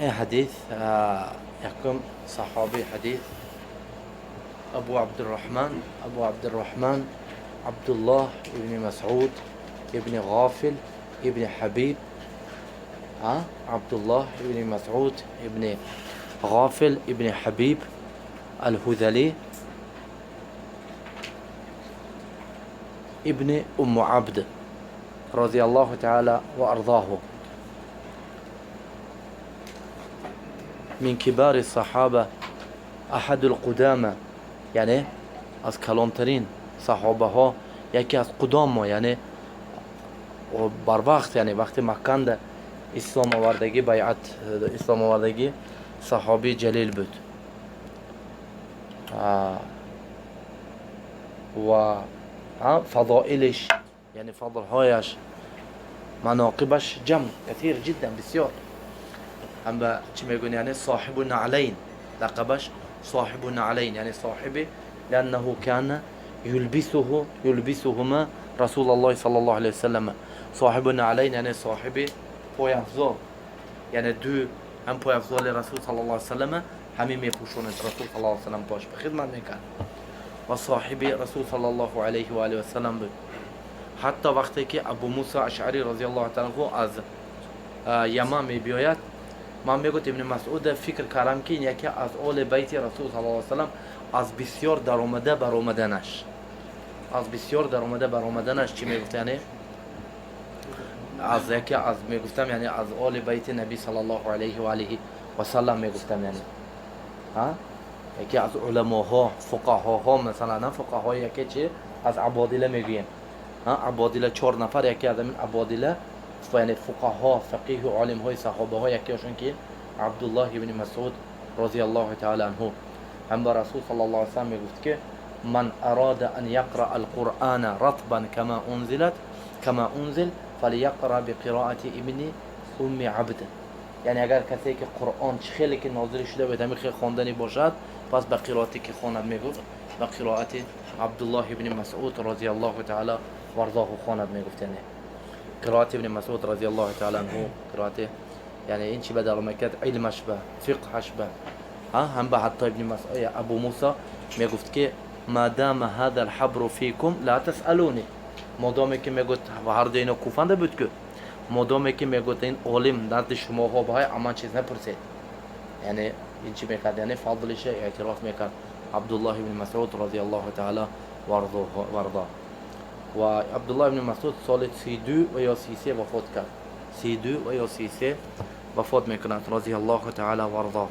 حديث يحكم صحابي حديث أبو عبد الرحمن عبد الله ابن مسعود ابن غافل ابن حبيب عبد الله ابن مسعود ابن غافل ابن حبيب الهذلي ابن أم عبد رضي الله تعالى وأرضاه من كبار الصحابة أحد القدامى يعني از کلانترین صحابه ها یکی از قدام ما یعنی بر وقت یعنی وقتی مکه اسلام آوردگی بیعت اسلام آوردگی صحابی جلیل بود و فضائلش يعني فضل هایش مناقبش جمع كثير جدا بسیار هم چی میگن يعني صاحب النعلين لقبش صاحب النعلين يعني صاحبه لأنه كان يلبسهما رسول الله صلى الله عليه وسلم صاحب النعلين يعني صاحب پایافزار يعني دو هم پایافزار رسول صلى الله عليه وسلم همین میپوشوند رسول صلى الله عليه وسلم پاش به خدمت میکرد و صاحب رسول صلى الله عليه و آله و سلم بود حتی وقتی که ابو موسی اشعری رضی الله تعالی عنه از یمن میبیاید من میگوت ابن مسعود فکر کردم که این یکی از آل بیت رسول صلی الله علیه و سلم از بسیار درآمده برآمدنش چی میگفت یعنی از یکی از میگفتم یعنی از آل بیت نبی صلی الله علیه و آله و سلم میگفتم یعنی یکی از علماها فقها مثلا نه فقها یکی چی از عبادله میگیم عبادله 4 نفر یکی از این عبادله یعنی فقها فقیه و عالم های صحابه ها یکیشون که عبدالله ابن مسعود رضی الله تعالی عنه هم با رسول صلی الله علیه و سلم میگفت که من اراد ان یقرأ القرآن رطبا كما انزل فليقرأ بقراءة ابن ام عبد یعنی اگر کسی که قرآن خیلی که نازل شده باید همین خیلی خواندنی باشد پس به قرائتی که خواند میگفت به قرائت عبدالله ابن مسعود رضی الله تعالی و ارضاه خواند میگفت یعنی قرائت ابن مسعود رضی الله تعالی عنه قرائت یعنی این چی به در میکرد علمش به فقهش به هم به حتی ابن مسعود ابو موسی میگفت که ما دام هذا الحبر فيكم لا تسالوني مادامی که میگفت و هر دو اینا کوفنده بود که مادامی که میگفت این عالم نزد شما ها به امان چیز نپرسید یعنی این چی میکرد یعنی فضلش اعتراف میکرد عبدالله ابن مسعود رضی الله تعالی و ارضاه و عبدالله ابن مسعود سال 32 و یا 33 وفات کرد 32 و یا 33 وفات میکند رضی الله تعالی و ارضاه